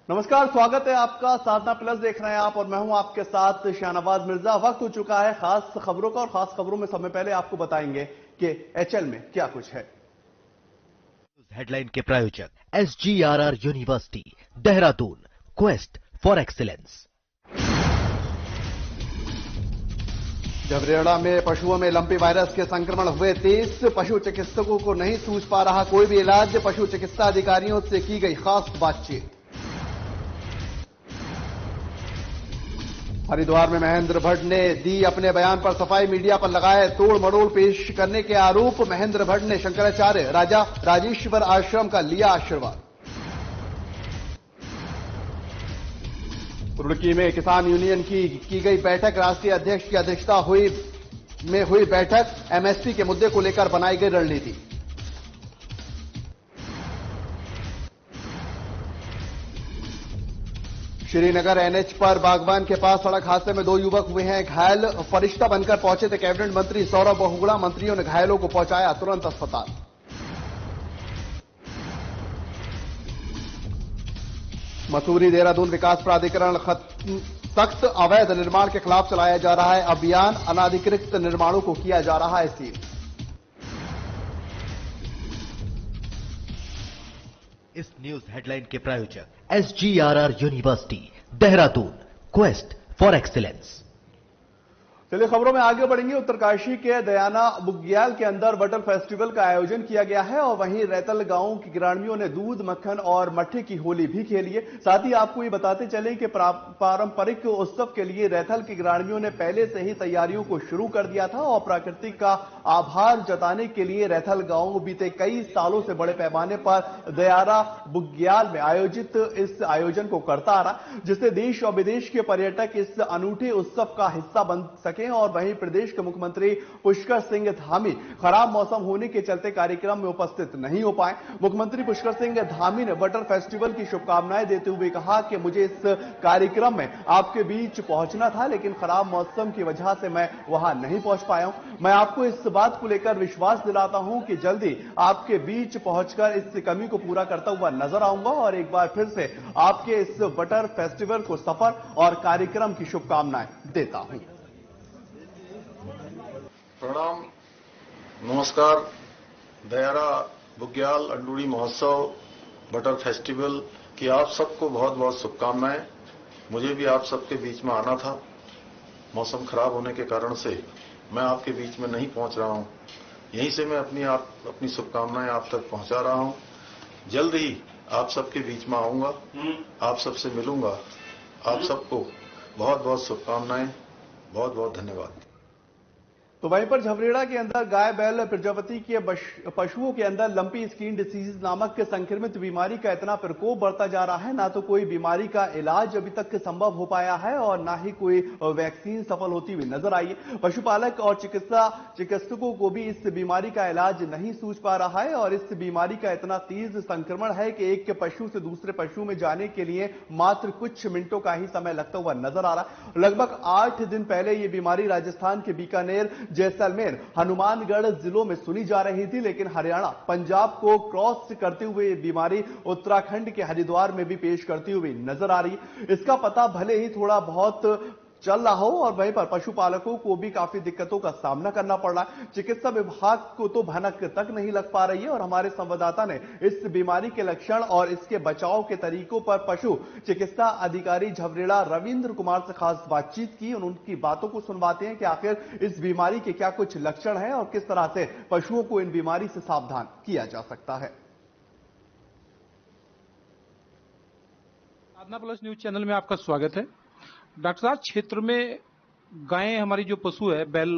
नमस्कार, स्वागत है आपका। साधना प्लस देख रहे हैं आप और मैं हूं आपके साथ शाहनवाज मिर्जा। वक्त हो चुका है खास खबरों का और खास खबरों में समय पहले आपको बताएंगे कि एचएल में क्या कुछ है। हेडलाइन के प्रायोजक SGRR university Dehradun, quest for excellence. Jhabreda में पशुओं में लंपी वायरस के संक्रमण हुए 30। पशु चिकित्सकों को नहीं सूझ पा रहा कोई भी इलाज। पशु चिकित्सा अधिकारियों से की गई खास बातचीत। हरिद्वार में महेंद्र भट्ट ने दी अपने बयान पर सफाई। मीडिया पर लगाए तोड़ मड़ोड़ पेश करने के आरोप। महेंद्र भट्ट ने शंकराचार्य राजा राजेश्वर आश्रम का लिया आशीर्वाद। रुड़की में किसान यूनियन की गई बैठक। राष्ट्रीय अध्यक्ष की अध्यक्षता हुई बैठक। एमएसपी के मुद्दे को लेकर बनाई गई रणनीति। श्रीनगर एनएच पर बागबान के पास सड़क हादसे में 2 युवक हुए हैं घायल। फरिश्ता बनकर पहुंचे थे कैबिनेट मंत्री सौरभ बहुगुणा। मंत्रियों ने घायलों को पहुंचाया तुरंत अस्पताल। मसूरी देहरादून विकास प्राधिकरण सख्त। अवैध निर्माण के खिलाफ चलाया जा रहा है अभियान। अनाधिकृत निर्माणों को किया जा रहा है सील। इस न्यूज हेडलाइन के प्रायोजक SGRR university Dehradun, quest for excellence. चलिए खबरों में आगे बढ़ेंगे। उत्तरकाशी के दयाना बुग्याल के अंदर बटर फेस्टिवल का आयोजन किया गया है और वहीं रैतल गांव के ग्रामीणों ने दूध, मक्खन और मट्ठे की होली भी खेली है। साथ ही आपको ये बताते चले कि पारंपरिक उत्सव के लिए रैतल के ग्रामीणों ने पहले से ही तैयारियों को शुरू कर दिया था और प्रकृति का आभार जताने के लिए रैतल गांव बीते कई सालों से बड़े पैमाने पर दयाना बुग्याल में आयोजित इस आयोजन को करता आ रहा, जिससे देश और विदेश के पर्यटक इस अनूठे उत्सव का हिस्सा बन सके। और वहीं प्रदेश के मुख्यमंत्री पुष्कर सिंह धामी खराब मौसम होने के चलते कार्यक्रम में उपस्थित नहीं हो पाए। मुख्यमंत्री पुष्कर सिंह धामी ने बटर फेस्टिवल की शुभकामनाएं देते हुए कहा कि मुझे इस कार्यक्रम में आपके बीच पहुंचना था, लेकिन खराब मौसम की वजह से मैं वहां नहीं पहुंच पाया हूं। मैं आपको इस बात को लेकर विश्वास दिलाता हूं कि जल्दी आपके बीच पहुंचकर इस कमी को पूरा करता हुआ नजर आऊंगा और एक बार फिर से आपके इस बटर फेस्टिवल को सफल और कार्यक्रम की शुभकामनाएं देता हूं। प्रणाम, नमस्कार। दयारा बुग्याल अंडूरी महोत्सव बटर फेस्टिवल की आप सबको बहुत बहुत शुभकामनाएं। मुझे भी आप सबके बीच में आना था, मौसम खराब होने के कारण से मैं आपके बीच में नहीं पहुंच रहा हूं। यहीं से मैं अपनी शुभकामनाएं आप तक पहुंचा रहा हूं। जल्द ही आप सबके बीच में आऊंगा, आप सबसे मिलूंगा। आप सबको बहुत बहुत शुभकामनाएं, बहुत बहुत धन्यवाद। तो वहीं पर झबरेड़ा के अंदर गाय बैल प्रजापति के पशुओं के अंदर लंपी स्किन डिसीज नामक संक्रमित बीमारी का इतना प्रकोप बढ़ता जा रहा है। ना तो कोई बीमारी का इलाज अभी तक संभव हो पाया है और ना ही कोई वैक्सीन सफल होती हुई नजर आई है। पशुपालक और चिकित्सकों को भी इस बीमारी का इलाज नहीं सूझ पा रहा है और इस बीमारी का इतना तेज संक्रमण है कि एक पशु से दूसरे पशु में जाने के लिए मात्र कुछ मिनटों का ही समय लगता हुआ नजर आ रहा है। लगभग 8 दिन पहले यह बीमारी राजस्थान के बीकानेर, जैसलमेर, हनुमानगढ़ जिलों में सुनी जा रही थी, लेकिन हरियाणा, पंजाब को क्रॉस करते हुए बीमारी उत्तराखंड के हरिद्वार में भी पेश करती हुई नजर आ रही है। इसका पता भले ही थोड़ा बहुत चल रहा हो और वहीं पर पशुपालकों को भी काफी दिक्कतों का सामना करना पड़ रहा है। चिकित्सा विभाग को तो भनक तक नहीं लग पा रही है और हमारे संवाददाता ने इस बीमारी के लक्षण और इसके बचाव के तरीकों पर पशु चिकित्सा अधिकारी झबरेड़ा रविंद्र कुमार से खास बातचीत की। उनकी बातों को सुनवाते हैं कि आखिर इस बीमारी के क्या कुछ लक्षण हैं और किस तरह से पशुओं को इन बीमारी से सावधान किया जा सकता है। साधना प्लस न्यूज चैनल में आपका स्वागत है। डॉक्टर साहब, क्षेत्र में गायें हमारी जो पशु है बैल,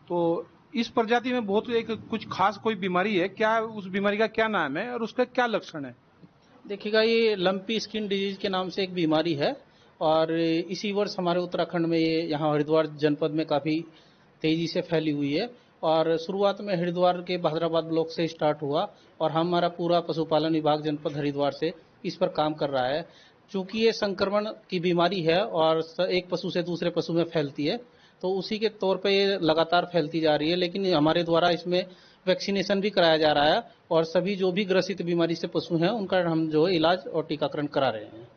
तो इस प्रजाति में बहुत कुछ खास कोई बीमारी है क्या? उस बीमारी का क्या नाम है और उसका क्या लक्षण है? देखिएगा, ये लंपी स्किन डिजीज के नाम से एक बीमारी है और इसी वर्ष हमारे उत्तराखंड में ये यहाँ हरिद्वार जनपद में काफी तेजी से फैली हुई है और शुरुआत में हरिद्वार के बहादुराबाद ब्लॉक से स्टार्ट हुआ और हमारा पूरा पशुपालन विभाग जनपद हरिद्वार से इस पर काम कर रहा है। चूंकि ये संक्रमण की बीमारी है और एक पशु से दूसरे पशु में फैलती है, तो उसी के तौर पे ये लगातार फैलती जा रही है। लेकिन हमारे द्वारा इसमें वैक्सीनेशन भी कराया जा रहा है और सभी जो भी ग्रसित बीमारी से पशु हैं उनका हम जो इलाज और टीकाकरण करा रहे हैं।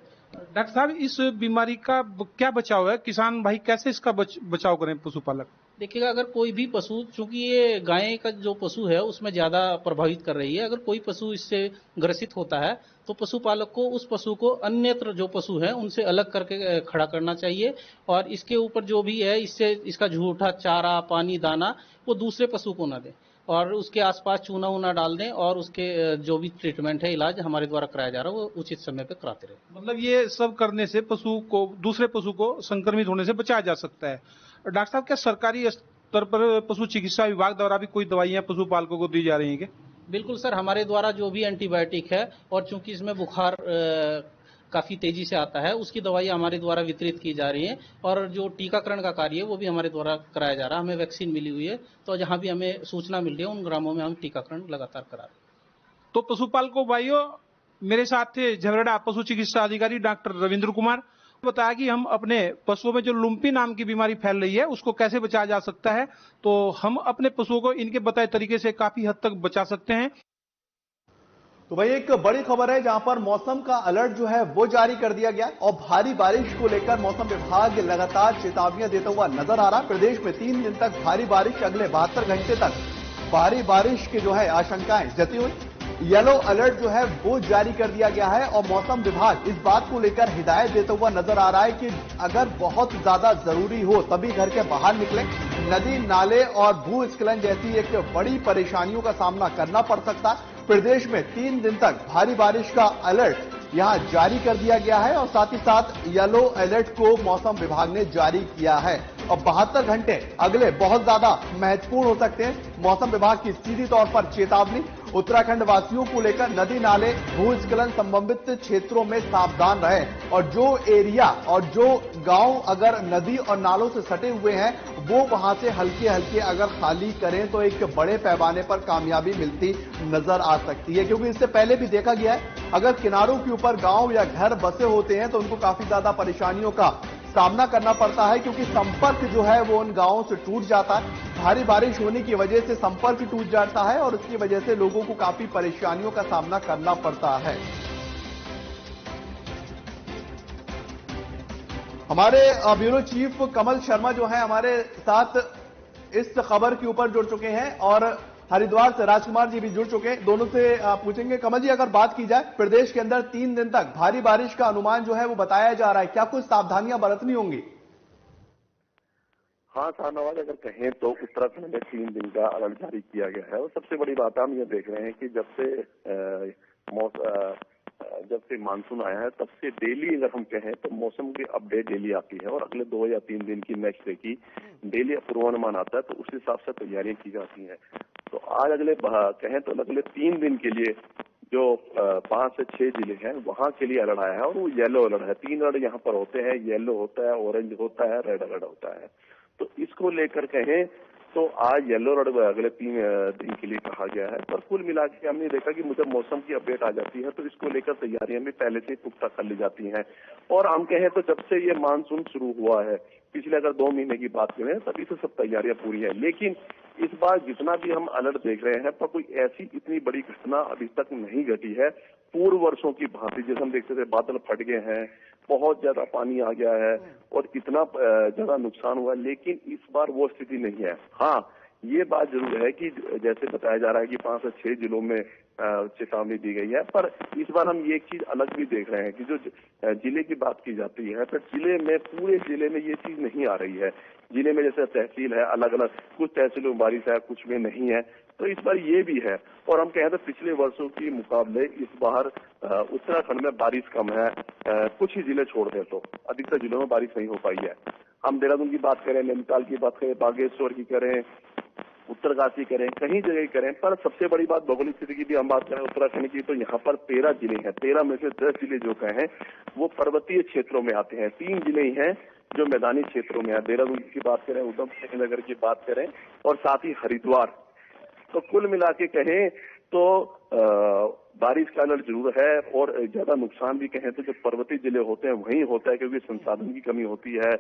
डॉक्टर साहब, इस बीमारी का क्या बचाव है? किसान भाई कैसे इसका बचाव करें, पशुपालक? देखिएगा, अगर कोई भी पशु, चूंकि ये गाय का जो पशु है उसमें ज्यादा प्रभावित कर रही है, अगर कोई पशु इससे ग्रसित होता है तो पशुपालक को उस पशु को अन्यत्र जो पशु है उनसे अलग करके खड़ा करना चाहिए, और इसके ऊपर जो भी है इससे इसका झूठा चारा, पानी, दाना वो दूसरे पशु को ना दें, और उसके आसपास चूना वूना डाल दें, और उसके जो भी ट्रीटमेंट है, इलाज हमारे द्वारा कराया जा रहा है वो उचित समय पे कराते रहे। मतलब ये सब करने से दूसरे पशु को संक्रमित होने से बचाया जा सकता है। डॉक्टर साहब, क्या सरकारी स्तर पर पशु चिकित्सा विभाग द्वारा भी कोई दवाइयां पशुपालकों को दी जा रही हैं क्या? बिल्कुल सर, हमारे द्वारा जो भी एंटीबायोटिक है, और चूंकि इसमें बुखार काफी तेजी से आता है, उसकी दवाइयां हमारे द्वारा वितरित की जा रही हैं, और जो टीकाकरण का कार्य है वो भी हमारे द्वारा कराया जा रहा है। हमें वैक्सीन मिली हुई है, तो जहां भी हमें सूचना मिल रही है उन ग्रामों में हम टीकाकरण लगातार करा रहे हैं। तो पशुपालकों भाइयों, मेरे साथ थे झबरेड़ा पशु चिकित्सा अधिकारी डॉक्टर रविंद्र कुमार। बताया कि हम अपने पशुओं में जो लुम्पी नाम की बीमारी फैल रही है उसको कैसे बचाया जा सकता है, तो हम अपने पशुओं को इनके बताए तरीके से काफी हद तक बचा सकते हैं। तो भाई एक बड़ी खबर है जहां पर मौसम का अलर्ट जो है वो जारी कर दिया गया, और भारी बारिश को लेकर मौसम विभाग लगातार चेतावनियां देता हुआ नजर आ रहा है। प्रदेश में 3 दिन तक भारी बारिश, अगले 72 घंटे तक भारी बारिश की जो है आशंकाएं जती हुई। येलो अलर्ट जो है वो जारी कर दिया गया है, और मौसम विभाग इस बात को लेकर हिदायत देता हुआ नजर आ रहा है कि अगर बहुत ज्यादा जरूरी हो तभी घर के बाहर निकलें। नदी, नाले और भूस्खलन जैसी एक बड़ी परेशानियों का सामना करना पड़ सकता है। प्रदेश में 3 दिन तक भारी बारिश का अलर्ट यहां जारी कर दिया गया है, और साथ ही साथ येलो अलर्ट को मौसम विभाग ने जारी किया है। और 72 घंटे अगले बहुत ज्यादा महत्वपूर्ण हो सकते हैं। मौसम विभाग की सीधी तौर पर चेतावनी उत्तराखंड वासियों को लेकर, नदी नाले भूस्खलन संबंधित क्षेत्रों में सावधान रहें, और जो एरिया और जो गांव अगर नदी और नालों से सटे हुए हैं वो वहां से हल्के हल्के अगर खाली करें तो एक बड़े पैमाने पर कामयाबी मिलती नजर आ सकती है। क्योंकि इससे पहले भी देखा गया है, अगर किनारों के ऊपर गांव या घर बसे होते हैं तो उनको काफी ज्यादा परेशानियों का सामना करना पड़ता है, क्योंकि संपर्क जो है वो उन गांवों से टूट जाता है। भारी बारिश होने की वजह से संपर्क टूट जाता है, और इसकी वजह से लोगों को काफी परेशानियों का सामना करना पड़ता है। हमारे ब्यूरो चीफ कमल शर्मा जो है हमारे साथ इस खबर के ऊपर जुड़ चुके हैं, और हरिद्वार से राजकुमार जी भी जुड़ चुके हैं। दोनों से पूछेंगे। कमल जी, अगर बात की जाए, प्रदेश के अंदर 3 दिन तक भारी बारिश का अनुमान जो है वो बताया जा रहा है, क्या कुछ सावधानियां बरतनी होंगी? हाँ शाहनवाज, अगर कहें तो उत्तराखंड में 3 दिन का अलर्ट जारी किया गया है, और सबसे बड़ी बात हम ये देख रहे हैं कि जब से मानसून आया है तब से डेली अगर हम कहें तो मौसम की अपडेट डेली आती है, और अगले 2 या 3 दिन की नेक्स्ट डे की डेली पूर्वानुमान आता है, तो उस हिसाब से तैयारियां की जाती हैं। तो आज कहें तो अगले 3 दिन के लिए जो 5 से 6 जिले हैं वहां के लिए अलर्ट आया है, और वो येलो अलर्ट है। 3 अलर्ट यहाँ पर होते हैं, येलो होता है, ऑरेंज होता है, रेड अलर्ट होता है। तो इसको लेकर कहें तो आज येलो अलर्ट अगले 3 दिन के लिए कहा गया है। पर कुल मिला के हमने देखा कि मुझे मौसम की अपडेट आ जाती है तो इसको लेकर तैयारियां भी पहले से पुख्ता कर ली जाती हैं। और हम कहें तो जब से ये मानसून शुरू हुआ है, पिछले अगर 2 महीने की बात करें, तभी से सब तैयारियां पूरी है। लेकिन इस बार जितना भी हम अलर्ट देख रहे हैं, पर कोई ऐसी इतनी बड़ी घटना अभी तक नहीं घटी है पूर्व वर्षों की भांति। जैसे हम देखते थे बादल फट गए हैं, बहुत ज्यादा पानी आ गया है और इतना ज्यादा नुकसान हुआ, लेकिन इस बार वो स्थिति नहीं है। हाँ, ये बात जरूर है कि जैसे बताया जा रहा है कि 5 से 6 जिलों में चेतावनी दी गई है, पर इस बार हम ये एक चीज अलग भी देख रहे हैं कि जो जिले की बात की जाती है, तो पूरे जिले में ये चीज नहीं आ रही है। जिले में जैसे तहसील है अलग अलग, कुछ तहसीलों में बारिश है, कुछ में नहीं है, तो इस बार ये भी है। और हम कहें तो पिछले वर्षों के मुकाबले इस बार उत्तराखंड में बारिश कम है। कुछ ही जिले छोड़ दें तो अधिकतर जिलों में बारिश नहीं हो पाई है। हम देहरादून की बात करें, नैनीताल की बात करें, बागेश्वर की करें, उत्तरकाशी करें, कहीं जगह करें, पर सबसे बड़ी बात भौगोलिक स्थिति की भी हम बात करें उत्तराखंड की, तो यहाँ पर 13 जिले हैं। 13 में से 10 जिले जो कहें वो पर्वतीय क्षेत्रों में आते हैं। 3 जिले ही हैं जो मैदानी क्षेत्रों में है। देहरादून की बात करें, उधम सिंह नगर की बात करें, और साथ ही हरिद्वार। तो कुल मिला के कहें तो बारिश का अलर्ट जरूर है, और ज्यादा नुकसान भी कहें तो जो पर्वतीय जिले होते हैं वहीं होता है, क्योंकि संसाधन की कमी होती है,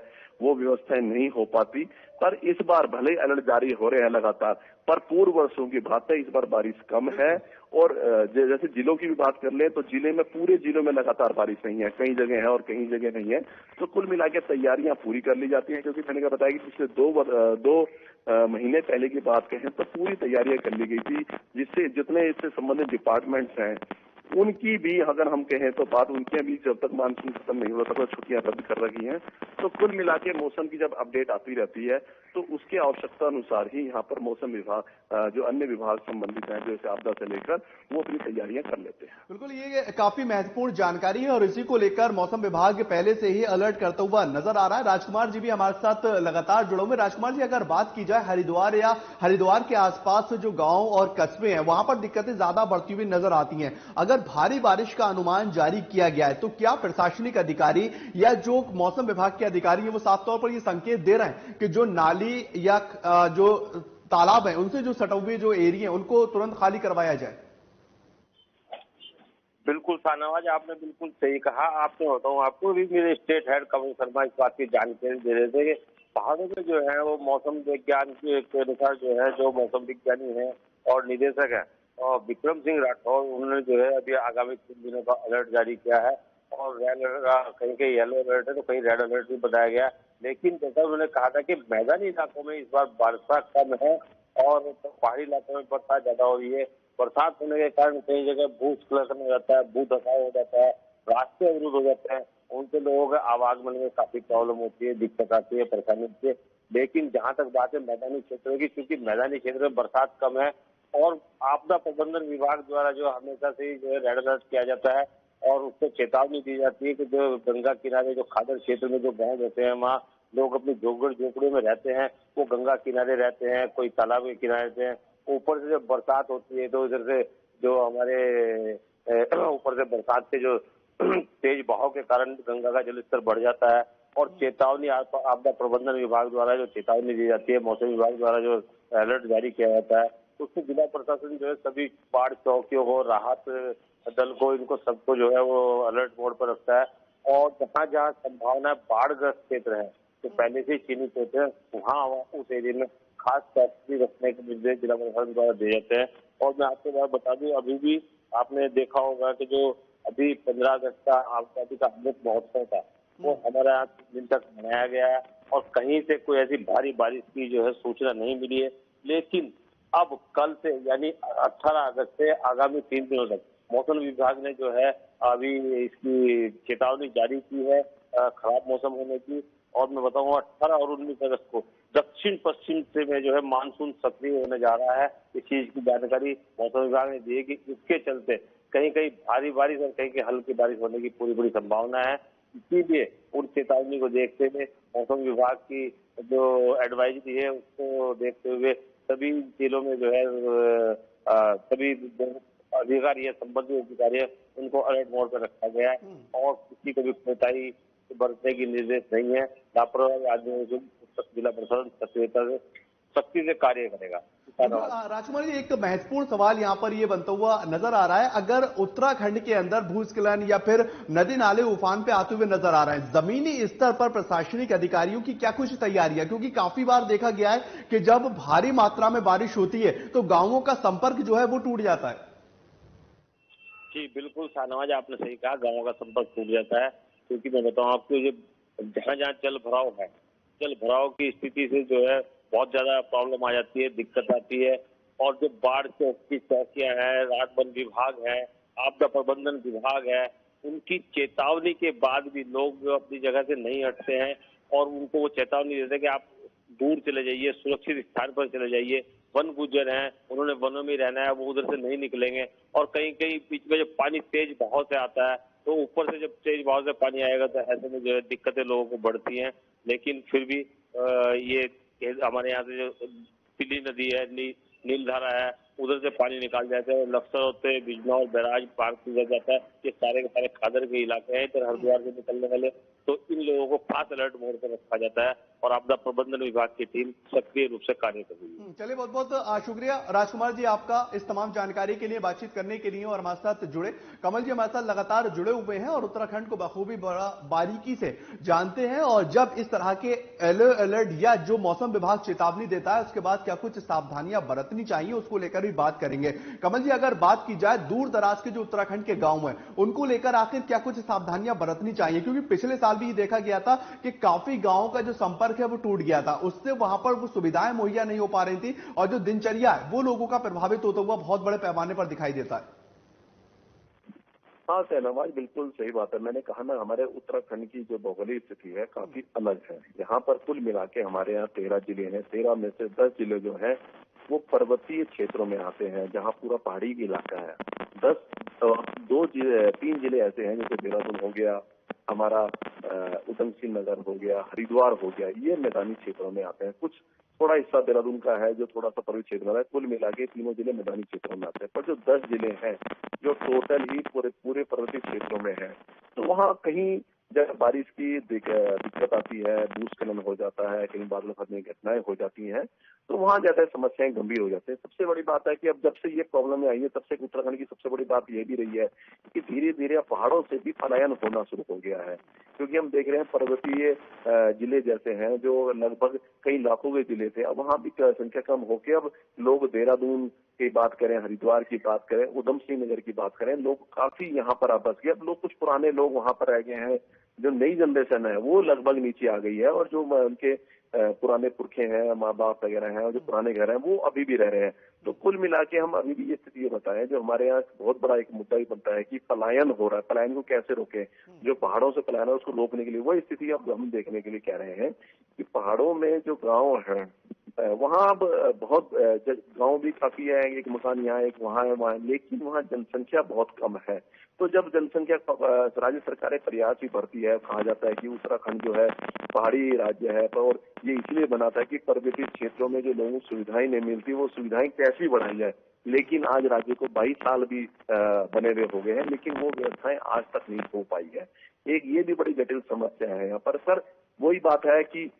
वो व्यवस्थाएं नहीं हो पाती। पर इस बार भले ही अलर्ट जारी हो रहे हैं लगातार, पर पूर्व वर्षों की बात है, इस बार बारिश कम है और जैसे जिलों की भी बात कर लें तो जिले में पूरे जिलों में लगातार बारिश नहीं है, कई जगह है और कई जगह नहीं है। तो कुल मिला के तैयारियां पूरी कर ली जाती हैं, क्योंकि मैंने कहा बताया कि पिछले दो महीने पहले की बात कहें तो पूरी तैयारियां कर ली गई थी, जिससे जितने इससे संबंधित डिपार्टमेंट्स हैं उनकी भी अगर हम कहें तो बात उनके भी जब तक मानसून खत्म नहीं होता तक छुट्टियां रद्द कर रखी हैं। तो कुल मिला के मौसम की जब अपडेट आती रहती है तो उसके आवश्यकता अनुसार ही यहाँ पर मौसम विभाग जो अन्य विभाग संबंधित हैं जैसे आपदा से लेकर वो अपनी तैयारियां कर लेते हैं। बिल्कुल, ये काफी महत्वपूर्ण जानकारी है और इसी को लेकर मौसम विभाग पहले से ही अलर्ट करता हुआ नजर आ रहा है। राजकुमार जी भी हमारे साथ लगातार जुड़े हुए। राजकुमार जी, अगर बात की जाए हरिद्वार या हरिद्वार के आसपास जो गांव और कस्बे हैं वहां पर दिक्कतें ज्यादा बढ़ती हुई नजर आती हैं। अगर भारी बारिश का अनुमान जारी किया गया है तो क्या प्रशासनिक अधिकारी या जो मौसम विभाग के अधिकारी हैं वो साफ तौर पर ये संकेत दे रहे हैं कि जो नाली या जो तालाब है उनसे जो सटे हुए जो एरिया है उनको तुरंत खाली करवाया जाए? बिल्कुल शाहनवाज, आपने बिल्कुल सही कहा। आपने बताऊं आपको भी मेरे स्टेट हेड कमल शर्मा इस बात की जानकारी दे रहे थे कि पहाड़ों में जो है वो मौसम विज्ञान के अनुसार जो है जो मौसम विज्ञानी है और निदेशक है और विक्रम सिंह राठौर, उन्होंने जो है अभी आगामी 3 दिनों का अलर्ट जारी किया है और कहीं कहीं येलो अलर्ट है तो कहीं रेड अलर्ट भी बताया गया। लेकिन जैसा उन्होंने कहा था कि मैदानी इलाकों में इस बार वर्षा कम है और पहाड़ी इलाकों में बरसात ज्यादा हो रही है। बरसात होने के कारण कई जगह भूस्खलन हो जाता है, भू धसाव हो जाता है, रास्ते अवरुद्ध हो जाते हैं, उनसे लोगों के आवागमन में काफी प्रॉब्लम होती है, दिक्कत आती है, परेशानी होती है। लेकिन जहां तक बात है मैदानी क्षेत्रों की, क्योंकि मैदानी क्षेत्र में बरसात कम है और आपदा प्रबंधन विभाग द्वारा जो हमेशा से ही जो है रेड अलर्ट किया जाता है और उसको चेतावनी दी जाती है कि जो गंगा किनारे जो खादर क्षेत्र में जो गांव रहते हैं वहाँ लोग अपनी झोपड़ियों में रहते हैं, वो गंगा किनारे रहते हैं, कोई तालाब के किनारे रहते हैं। ऊपर से जब बरसात होती है तो इधर से जो हमारे ऊपर से बरसात के जो तेज बहाव के कारण गंगा का जलस्तर बढ़ जाता है और चेतावनी आपदा प्रबंधन विभाग द्वारा जो चेतावनी दी जाती है, मौसम विभाग द्वारा जो अलर्ट जारी किया जाता है, उससे जिला प्रशासन जो है सभी बाढ़ चौकियों को, राहत दल को, इनको सबको जो है वो अलर्ट मोड पर रखता है और जहाँ जहाँ संभावना बाढ़ग्रस्त क्षेत्र है तो पहले से ही चिन्हित होते हैं वहाँ उस एरिया में खास चौकसी रखने के निर्देश जिला प्रशासन द्वारा दिए जाते हैं। और मैं आपको बात बता दूं, अभी भी आपने देखा होगा कि जो अभी 15 अगस्त का आजादी का अमृत महोत्सव था वो हमारे यहाँ 3 दिन तक मनाया गया है और कहीं से कोई ऐसी भारी बारिश की जो है सूचना नहीं मिली है। लेकिन अब कल से यानी 18 अगस्त से आगामी 3 दिनों तक मौसम विभाग ने जो है अभी इसकी चेतावनी जारी की है खराब मौसम होने की। और मैं बताऊंगा 18 और 19 अगस्त को दक्षिण पश्चिम से में जो है मानसून सक्रिय होने जा रहा है। इस चीज की जानकारी मौसम विभाग ने दी है कि इसके चलते कहीं कहीं भारी बारिश और कहीं कहीं हल्की बारिश होने की पूरी संभावना है। इसीलिए उन चेतावनी को देखते हुए मौसम विभाग की जो एडवाइजरी है उसको देखते हुए सभी जिलों में जो है सभी अधिकारी है, संबंधित अधिकारी है, उनको अलर्ट मोड पर रखा गया है और किसी को भी कोताही बरतने की निर्देश नहीं है। लापरवाही आदमियों को जिला प्रशासन सख्ती से कार्य करेगा। राजकुमार जी, एक महत्वपूर्ण सवाल यहाँ पर ये बनता हुआ नजर आ रहा है, अगर उत्तराखंड के अंदर भूस्खलन या फिर नदी नाले उफान पे आते हुए नजर आ रहे हैं, जमीनी स्तर पर प्रशासनिक अधिकारियों की क्या कुछ तैयारियां? क्योंकि काफी बार देखा गया है कि जब भारी मात्रा में बारिश होती है तो गांवों का संपर्क जो है वो टूट जाता है। जी बिल्कुल शाहनवाज, आपने सही कहा, गाँवों का संपर्क टूट जाता है। क्योंकि मैं बताऊं आपको, ये जहाँ जहाँ जल भराव है, जल भराव की स्थिति से जो है बहुत ज्यादा प्रॉब्लम आ जाती है, दिक्कत आती है। और जो बाढ़ की चौकियां हैं, राजवन विभाग है, आपदा प्रबंधन विभाग है, उनकी चेतावनी के बाद भी लोग अपनी जगह से नहीं हटते हैं और उनको वो चेतावनी देते हैं कि आप दूर चले जाइए, सुरक्षित स्थान पर चले जाइए। वन गुजर हैं, उन्होंने वनों में रहना है, वो उधर से नहीं निकलेंगे। और कहीं कहीं बीच में जब पानी तेज बहाव से आता है तो ऊपर से जब तेज बहाव से पानी आएगा तो ऐसे में जो है दिक्कतें लोगों को बढ़ती हैं। लेकिन फिर भी ये हमारे यहाँ से जो पीली नदी है, नीलधारा है, उधर से पानी निकाल जाते हैं। लक्सर होते बिजनौर बैराज पार किया जाता है। ये सारे के सारे खादर के इलाके हैं इधर हरिद्वार से निकलने वाले, तो इन लोगों को खास अलर्ट मोड पर रखा जाता है और आपदा प्रबंधन विभाग की टीम सक्रिय रूप से कार्य कर रही है। चलिए, बहुत बहुत शुक्रिया राजकुमार जी आपका इस तमाम जानकारी के लिए, बातचीत करने के लिए और हमारे साथ जुड़े। कमल जी हमारे साथ लगातार जुड़े हुए हैं और उत्तराखंड को बखूबी बड़ा बारीकी से जानते हैं और जब इस तरह के येलो अलर्ट या जो मौसम विभाग चेतावनी देता है उसके बाद क्या कुछ सावधानियां बरतनी चाहिए उसको लेकर भी बात करेंगे। कमल जी, अगर बात की जाए दूर दराज के जो उत्तराखंड के गांव हैं, उनको लेकर आखिर क्या कुछ सावधानियां बरतनी चाहिए? क्योंकि पिछले साल भी ये देखा गया था कि काफी गांवों का जो संपर्क है वो टूट गया था, उससे वहां पर वो सुविधाएं मुहैया नहीं हो पा रही थी और जो दिनचर्या है वो लोगों का प्रभावित होता हुआ बहुत बड़े पैमाने पर दिखाई देता है। हाँ शहनवाज, बिल्कुल सही बात है। मैंने कहा ना, हमारे उत्तराखंड की जो भौगोलिक स्थिति है काफी अलग है। यहाँ पर कुल मिला के हमारे यहाँ 13 जिले हैं। 13 में से 10 जिले जो हैं वो पर्वतीय क्षेत्रों में आते हैं, जहाँ पूरा पहाड़ी इलाका है। 3 जिले ऐसे हैं, जैसे देहरादून हो गया, हमारा उधम सिंह नगर हो गया, हरिद्वार हो गया, ये मैदानी क्षेत्रों में आते हैं। कुछ थोड़ा हिस्सा देहरादून का है जो थोड़ा सा पर्वतीय क्षेत्र में है। कुल मिला के तीनों जिले मैदानी क्षेत्रों में आते हैं। पर जो 10 जिले हैं जो टोटल ही पूरे पर्वतीय क्षेत्रों में है, तो वहाँ कहीं जब बारिश की दिक्कत आती है, भूस्खलन हो जाता है, कहीं बादल फटने की घटनाएं हो जाती हैं, तो वहाँ ज्यादा समस्याएं गंभीर हो जाती हैं। सबसे बड़ी बात है कि अब जब से ये प्रॉब्लम आई है, तब से उत्तराखंड की सबसे बड़ी बात ये भी रही है कि धीरे धीरे पहाड़ों से भी पलायन होना शुरू हो गया है। क्योंकि हम देख रहे हैं पर्वतीय जिले जैसे हैं जो लगभग कई लाखों के जिले थे, अब वहाँ भी संख्या कम होकर अब लोग देहरादून की बात करें, हरिद्वार की बात करें, उधम सिंह नगर की बात करें, लोग काफी यहाँ पर आ बस गए। अब लोग कुछ पुराने लोग वहाँ पर रह गए हैं, जो नई जनरेशन है वो लगभग नीचे आ गई है, और जो उनके पुराने पुरखे हैं, माँ बाप वगैरह हैं, और जो पुराने घर हैं वो अभी भी रह रहे हैं। तो कुल मिला के हम अभी भी ये स्थिति ये बताएं, जो हमारे यहाँ बहुत बड़ा एक मुद्दा ही बनता है कि पलायन हो रहा है, पलायन को कैसे रोकें। जो पहाड़ों से पलायन है उसको रोकने के लिए वही स्थिति अब हम देखने के लिए कह रहे हैं कि पहाड़ों में जो गाँव है वहाँ अब बहुत गांव भी काफी है, एक मकान यहाँ एक वहाँ है वहाँ, लेकिन वहाँ जनसंख्या बहुत कम है। तो जब जनसंख्या राज्य सरकारें प्रयास भी बढ़ती है, कहा जाता है कि उत्तराखंड जो है पहाड़ी राज्य है, और ये इसलिए बनाता है कि पर्वतीय क्षेत्रों में जो लोगों को सुविधाएं नहीं मिलती, वो सुविधाएं कैसी बढ़ाई जाए। लेकिन आज राज्य को 22 साल भी बने हुए हो गए हैं, लेकिन वो व्यवस्थाएं आज तक नहीं हो पाई है। एक ये भी बड़ी जटिल समस्या है यहाँ पर। सर वही बात है कि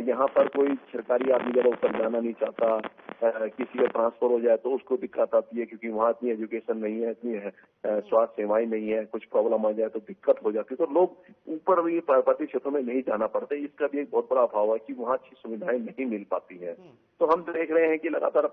यहाँ पर कोई सरकारी आदमी जब ऊपर जाना नहीं चाहता, किसी का ट्रांसफर हो जाए तो उसको दिक्कत आती है, क्योंकि वहाँ इतनी एजुकेशन नहीं है, इतनी स्वास्थ्य सेवाएं नहीं है, कुछ प्रॉब्लम आ जाए तो दिक्कत हो जाती है, तो लोग ऊपर भी पर्वतीय क्षेत्रों में नहीं जाना पड़ता। इसका भी एक बहुत बड़ा अभाव है कि वहाँ अच्छी सुविधाएं नहीं मिल पाती है। तो हम देख रहे हैं कि लगातार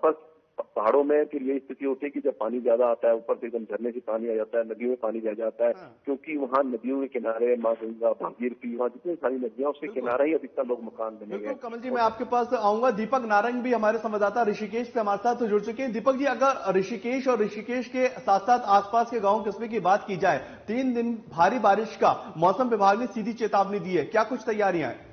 पहाड़ों में फिर ये स्थिति होती है कि जब पानी ज्यादा आता है, ऊपर से एकदम झरने से पानी आ जाता है, नदियों में पानी रह जाता है, क्योंकि वहाँ नदियों के किनारे माँ गंगा, भागीरथी, वहाँ जितनी सारी नदियां उसके किनारे ही अधिकतर लोग मकान बने गए। कमल जी, मैं आपके पास आऊंगा। दीपक नारंग भी हमारे संवाददाता ऋषिकेश से हमारे साथ जुड़ चुके हैं। दीपक जी, अगर ऋषिकेश और ऋषिकेश के साथ साथ आसपास के गाँव कस्बे की बात की जाए, 3 दिन भारी बारिश का मौसम विभाग ने सीधी चेतावनी दी है, क्या कुछ तैयारियां हैं?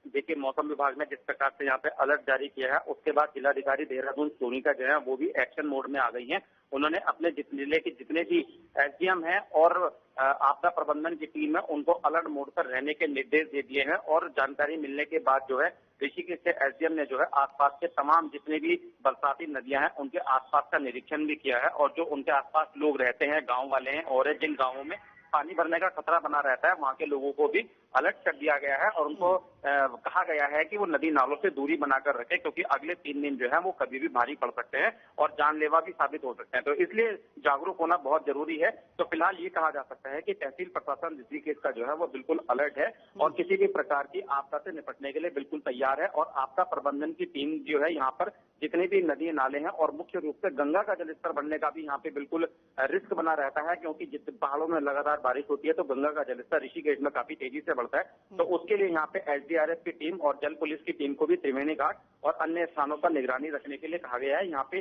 देखिए, मौसम विभाग ने जिस प्रकार से यहाँ पे अलर्ट जारी किया है, उसके बाद जिलाधिकारी देहरादून सोनिका जो है वो भी एक्शन मोड में आ गई हैं। उन्होंने अपने जिले के जितने भी एसडीएम हैं और आपदा प्रबंधन की टीम है, उनको अलर्ट मोड पर रहने के निर्देश दे दिए हैं। और जानकारी मिलने के बाद जो है ऋषिकेश के एसडीएम ने जो है आसपास के तमाम जितने भी बरसाती नदियां हैं उनके आसपास का निरीक्षण भी किया है, और जो उनके आसपास लोग रहते हैं, गाँव वाले हैं, और जिन गाँवों में पानी भरने का खतरा बना रहता है, वहां के लोगों को भी अलर्ट कर दिया गया है, और उनको कहा गया है कि वो नदी नालों से दूरी बनाकर रखें, क्योंकि अगले 3 दिन जो है वो कभी भी भारी पड़ सकते हैं और जानलेवा भी साबित हो सकते हैं। तो इसलिए जागरूक होना बहुत जरूरी है। तो फिलहाल ये कहा जा सकता है कि तहसील प्रशासन ऋषिकेश का जो है वो बिल्कुल अलर्ट है और किसी भी प्रकार की आपदा से निपटने के लिए बिल्कुल तैयार है। और आपदा प्रबंधन की टीम जो है यहाँ पर जितने भी नदी नाले हैं, और मुख्य रूप से गंगा का जलस्तर बढ़ने का भी यहाँ पे बिल्कुल रिस्क बना रहता है, क्योंकि जितने पहाड़ों में लगातार बारिश होती है तो गंगा का जलस्तर ऋषिकेश में काफी तेजी से बढ़ता है। तो उसके लिए यहाँ पे एसडीआरएफ की टीम और जल पुलिस की टीम को भी त्रिवेणी घाट और अन्य स्थानों पर निगरानी रखने के लिए कहा गया है। यहाँ पे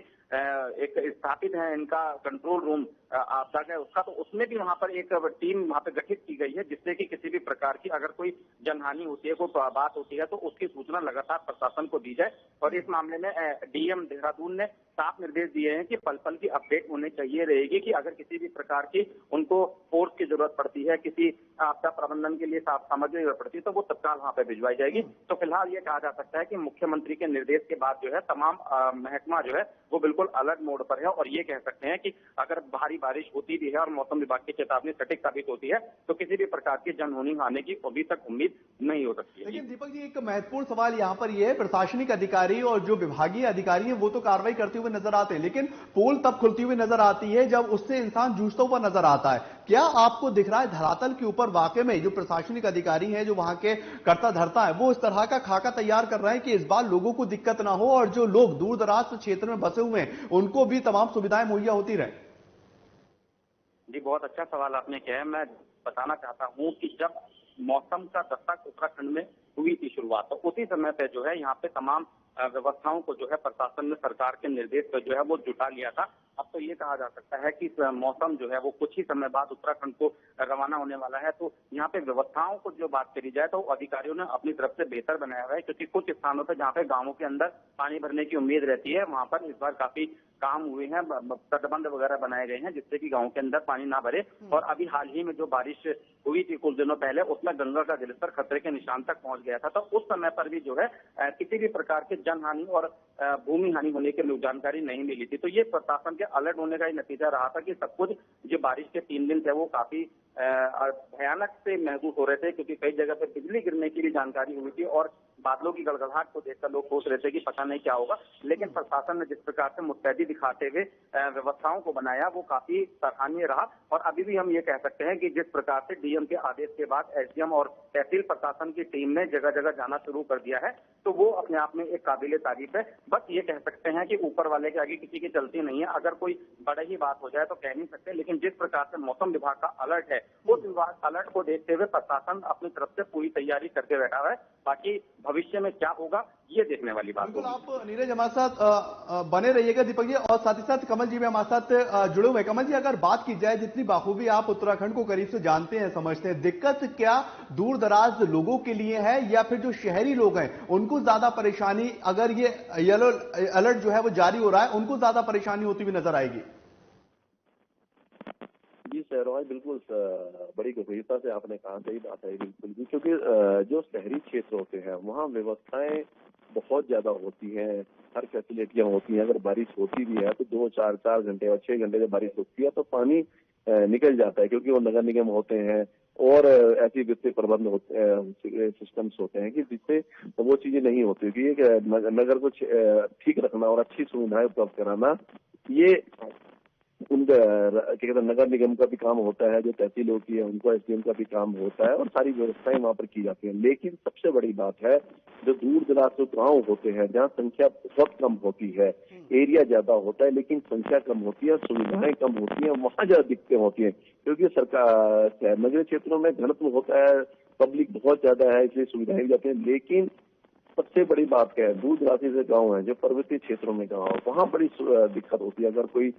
एक स्थापित है इनका कंट्रोल रूम आपदा का उसका, तो उसमें भी वहाँ पर एक टीम वहाँ पे गठित की गई है, जिससे कि किसी भी प्रकार की अगर कोई जनहानि होती है, कोई बात होती है, तो उसकी सूचना लगातार प्रशासन को दी जाए। और इस मामले में डीएम देहरादून ने साफ निर्देश दिए हैं कि पल पल की अपडेट होनी चाहिए रहेगी, कि अगर किसी भी प्रकार की उनको फोर्स की जरूरत पड़ती है, किसी आपदा प्रबंधन के लिए सामग्री जरूरत पड़ती है, तो वो तत्काल वहाँ पे भिजवाई जाएगी। तो फिलहाल ये कहा जा सकता है कि मुख्यमंत्री के निर्देश के बाद जो है तमाम महकमा जो है वो बिल्कुल अलर्ट मोड पर है, और ये कह सकते हैं कि अगर भारी बारिश होती भी है और मौसम विभाग की चेतावनी सटीक साबित होती है, तो किसी भी प्रकार की जनहानि आने की अभी तक उम्मीद नहीं हो सकती है। लेकिन दीपक जी, एक महत्वपूर्ण सवाल यहाँ पर यह है, प्रशासनिक अधिकारी और जो विभागीय अधिकारी है वो तो कार्रवाई करते हुए नजर आते हैं, लेकिन पोल तब खुलती हुई नजर आती है जब उससे इंसान जूझता हुआ नजर आता है। क्या आपको दिख रहा है धरातल के ऊपर वाकई में जो प्रशासनिक अधिकारी हैं, जो वहां के कर्ता धर्ता हैं, वो इस तरह का खाका तैयार कर रहे हैं कि इस बार लोगों को दिक्कत ना हो और जो लोग दूर दराज क्षेत्र में बसे हुए हैं उनको भी तमाम सुविधाएं मुहैया होती रहे? जी, बहुत अच्छा सवाल आपने किया है। मैं बताना चाहता हूँ कि जब मौसम का दस्तक उत्तराखंड में हुई थी शुरुआत, तो उसी समय पे जो है यहाँ पे तमाम व्यवस्थाओं को जो है प्रशासन ने सरकार के निर्देश पे जो है वो जुटा लिया था। अब तो ये कहा जा सकता है कि मौसम जो है वो कुछ ही समय बाद उत्तराखंड को रवाना होने वाला है, तो यहाँ पे व्यवस्थाओं को जो बात करी जाए तो अधिकारियों ने अपनी तरफ से बेहतर बनाया हुआ है, क्योंकि कुछ स्थानों पर जहाँ पे गाँवों के अंदर पानी भरने की उम्मीद रहती है, वहाँ पर इस बार काफी काम हुए हैं, तटबंध वगैरह बनाए गए हैं जिससे कि गांव के अंदर पानी ना भरे। और अभी हाल ही में जो बारिश हुई थी कुछ दिनों पहले, उसमें गंगा का जलस्तर खतरे के निशान तक पहुंच गया था, तो उस समय पर भी जो है किसी भी प्रकार के जन हानि और भूमि हानि होने की जानकारी नहीं मिली थी। तो ये प्रशासन के अलर्ट होने का ही नतीजा रहा था कि सब कुछ जो बारिश के 3 दिन थे वो काफी भयानक से महसूस हो रहे थे, क्योंकि कई जगह पे बिजली गिरने की भी जानकारी हुई थी और बादलों की गड़गड़ाहट को देखकर लोग सोच रहे थे कि पता नहीं क्या होगा। लेकिन प्रशासन ने जिस प्रकार से मुस्तैदी दिखाते हुए व्यवस्थाओं को बनाया वो काफी सराहनीय रहा। और अभी भी हम ये कह सकते हैं कि जिस प्रकार से डीएम के आदेश के बाद एसडीएम और तहसील प्रशासन की टीम ने जगह जगह जाना शुरू कर दिया है, तो वो अपने आप में एक काबिले तारीफ है। बस ये कह सकते हैं कि ऊपर वाले के आगे किसी की चलती नहीं है, अगर कोई बड़ी ही बात हो जाए तो कह नहीं सकते, लेकिन जिस प्रकार से मौसम विभाग का अलर्ट है उस अलर्ट को देखते हुए प्रशासन अपनी तरफ से पूरी तैयारी करके बैठा हुआ है। बाकी भविष्य में क्या होगा ये देखने वाली बात होगी। आप नीरज हमारे साथ बने रहिएगा दीपक जी, और साथ ही साथ कमल जी भी हमारे साथ जुड़े हुए। कमल जी, अगर बात की जाए जितनी बाखूबी आप उत्तराखंड को करीब से जानते हैं, समझते हैं, दिक्कत क्या दूर दराज लोगों के लिए है या फिर जो शहरी लोग हैं उनको ज्यादा परेशानी, अगर ये येलो अलर्ट जो है वो जारी हो रहा है, उनको ज्यादा परेशानी होती हुई नजर आएगी? जी सहरोज, बिल्कुल बड़ी गंभीरता से आपने कहा, सही बात है बिल्कुल भी, क्योंकि जो शहरी क्षेत्र होते हैं वहाँ व्यवस्थाएं बहुत ज्यादा होती हैं, हर फैसिलिटियां होती हैं। अगर बारिश होती भी है तो 2-4 घंटे और 6 घंटे जब बारिश होती है तो पानी निकल जाता है, क्योंकि वो नगर निगम होते हैं और ऐसी वित्तीय प्रबंध होते सिस्टम्स होते हैं कि जिससे वो चीजें नहीं होती। क्योंकि नगर को ठीक रखना और अच्छी सुविधाएं उपलब्ध कराना ये उनका क्या कहते हैं नगर निगम का भी काम होता है, जो तहसील होती है उनको एसडीएम का भी काम होता है और सारी व्यवस्थाएं वहाँ पर की जाती हैं। लेकिन सबसे बड़ी बात है जो दूर दराज जो गाँव होते हैं जहाँ संख्या बहुत कम होती है, एरिया ज्यादा होता है लेकिन संख्या कम होती है, सुविधाएं कम होती है, वहाँ ज्यादा दिक्कतें होती है। क्योंकि सरकार नगरीय क्षेत्रों में घनत्व होता है, पब्लिक बहुत ज्यादा है, इसलिए सुविधाएं भी जाती है। लेकिन सबसे बड़ी बात क्या है, दूर दराज से गाँव है, जो पर्वतीय क्षेत्रों में गाँव, वहाँ बड़ी दिक्कत होती है। अगर कोई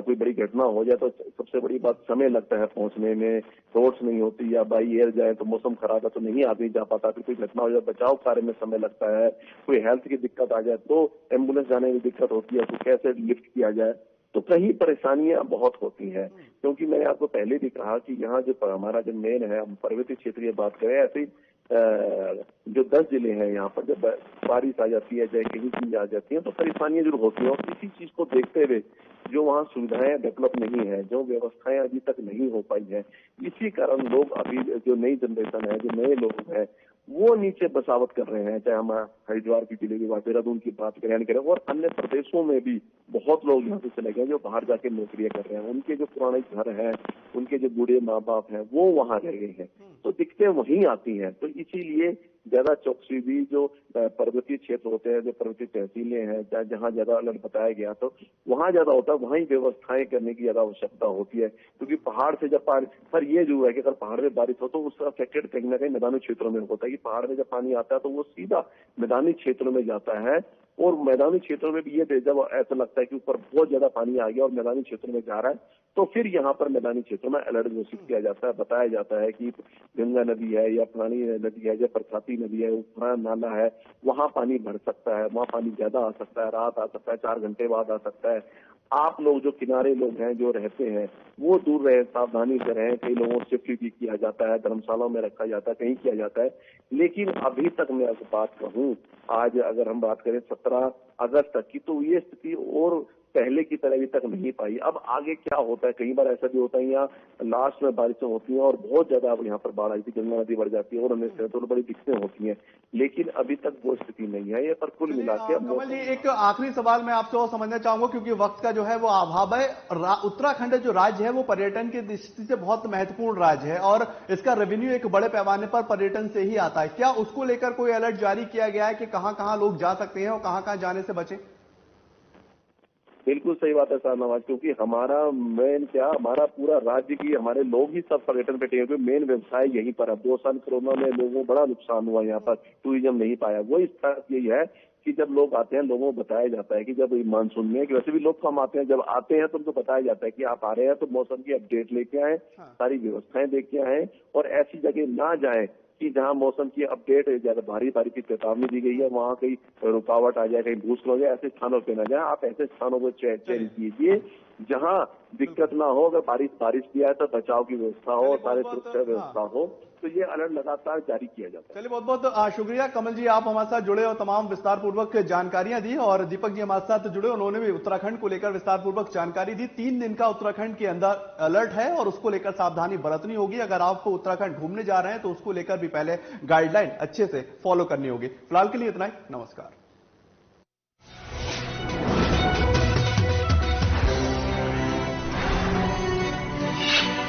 बड़ी घटना हो जाए तो सबसे बड़ी बात समय लगता है पहुंचने में, रोड्स नहीं होती, या बाई एयर जाए तो मौसम खराब है तो नहीं आदमी जा पाता, फिर कोई घटना हो जाए बचाव कार्य में समय लगता है, कोई हेल्थ की दिक्कत आ जाए तो एम्बुलेंस जाने में दिक्कत होती है, तो कैसे लिफ्ट किया जाए, तो कहीं परेशानियां बहुत होती हैं। क्योंकि मैंने आपको पहले भी कहा कि यहाँ जो हमारा जो मेन है, हम पर्वतीय क्षेत्र की बात करें, ऐसे जो 10 जिले हैं यहाँ पर जब बारिश आ जाती है, चाहे कहीं चीज आ जाती है तो परेशानियां जरूर होती हैं। और इसी चीज को देखते हुए जो वहाँ सुविधाएं डेवलप नहीं है, जो व्यवस्थाएं अभी तक नहीं हो पाई है, इसी कारण लोग अभी जो नई जनरेशन है, जो नए लोग हैं, वो नीचे बसावट कर रहे हैं। चाहे हम हरिद्वार की जिले की बात, देहरादून की बात करें और अन्य प्रदेशों में भी बहुत लोग यहाँ से चले गए जो बाहर जाके नौकरियां कर रहे हैं। उनके जो पुराने घर हैं, उनके जो बूढ़े माँ बाप हैं, वो वहाँ रह गए हैं, तो दिक्कतें वहीं आती हैं। तो इसीलिए ज्यादा चौकसी भी जो पर्वतीय क्षेत्र होते हैं, जो पर्वतीय तहसीलें हैं, जहाँ ज्यादा अलर्ट बताया गया तो वहाँ ज्यादा होता है, वहीं व्यवस्थाएं करने की ज्यादा आवश्यकता होती है। क्योंकि पहाड़ से जब पर ये जो है कि अगर पहाड़ में बारिश हो तो उसका अफेक्टेड कहीं ना कहीं मैदानी क्षेत्रों में होता है कि पहाड़ में जब पानी आता है तो वो सीधा मैदानी क्षेत्रों में जाता है। और मैदानी क्षेत्रों में भी ये जब ऐसा लगता है कि ऊपर बहुत ज्यादा पानी आ गया और मैदानी क्षेत्रों में जा रहा है, तो फिर यहाँ पर मैदानी क्षेत्रों में अलर्ट घोषित किया जाता है, बताया जाता है कि गंगा नदी है या फलानी नदी है, या परसाती नदी है, फलाना नाला है, वहाँ पानी भर सकता है, वहाँ पानी ज्यादा आ सकता है, रात आ सकता है, 4 घंटे बाद आ सकता है। आप लोग जो किनारे लोग हैं, जो रहते हैं, वो दूर रहे, सावधानी से रहें। कई लोगों से शिफ्ट भी किया जाता है, धर्मशालाओं में रखा जाता है, कहीं किया जाता है। लेकिन अभी तक मैं आपको बात कहूँ, आज अगर हम बात करें 17 अगस्त तक की, तो ये स्थिति और पहले की तरह अभी तक नहीं पाई। अब आगे क्या होता है, कई बार ऐसा भी होता है यहाँ लास्ट में बारिशें होती हैं और बहुत ज्यादा अब यहाँ पर बाढ़ आई थी, गंगा नदी बढ़ जाती है और हमें तो बड़ी दिक्कतें होती हैं, लेकिन अभी तक वो स्थिति नहीं है। ये पर कुल मिला के कमल जी, एक आखिरी सवाल मैं आपसे और समझना चाहूंगा क्योंकि वक्त का जो है वो अभाव है। उत्तराखंड जो राज्य है वो पर्यटन की दृष्टि से बहुत महत्वपूर्ण राज्य है और इसका रेवेन्यू एक बड़े पैमाने पर पर्यटन से ही आता है। क्या उसको लेकर कोई अलर्ट जारी किया गया है कि कहां कहां लोग जा सकते हैं और कहां कहां जाने से बचें? बिल्कुल सही बात है शाहनवाज, क्योंकि हमारा मेन क्या, हमारा पूरा राज्य की हमारे लोग ही सब पर्यटन पे टिके, मेन व्यवसाय यहीं पर है। 2 साल कोरोना में लोगों को बड़ा नुकसान हुआ, यहाँ पर टूरिज्म नहीं पाया। वो इस तरह यही है कि जब लोग आते हैं लोगों को बताया जाता है कि जब मानसून में, कि वैसे भी लोग कम आते हैं, जब आते हैं तो उनको बताया जाता है कि आप आ रहे हैं तो मौसम की अपडेट लेके आए, सारी व्यवस्थाएं देख के आए और ऐसी जगह ना जाए कि जहां मौसम की अपडेट ज्यादा भारी बारिश की चेतावनी दी गई है, वहां कहीं रुकावट आ जाए, कहीं भूस्खलन हो जाए, ऐसे स्थानों पे ना जाए। आप ऐसे स्थानों को चयन कीजिए जहां दिक्कत ना हो। अगर बारिश भी आए तो बचाव की व्यवस्था हो, सारे सुरक्षा व्यवस्था हो, तो ये अलर्ट लगातार जारी किया जाता है। चलिए, बहुत बहुत शुक्रिया कमल जी, आप हमारे साथ जुड़े और तमाम विस्तार पूर्वक जानकारियां दी। और दीपक जी हमारे साथ जुड़े, उन्होंने भी उत्तराखंड को लेकर विस्तार पूर्वक जानकारी दी। 3 दिन का उत्तराखंड के अंदर अलर्ट है और उसको लेकर सावधानी बरतनी होगी। अगर आप उत्तराखंड घूमने जा रहे हैं तो उसको लेकर भी पहले गाइडलाइन अच्छे से फॉलो करनी होगी। फिलहाल के लिए इतना ही, नमस्कार।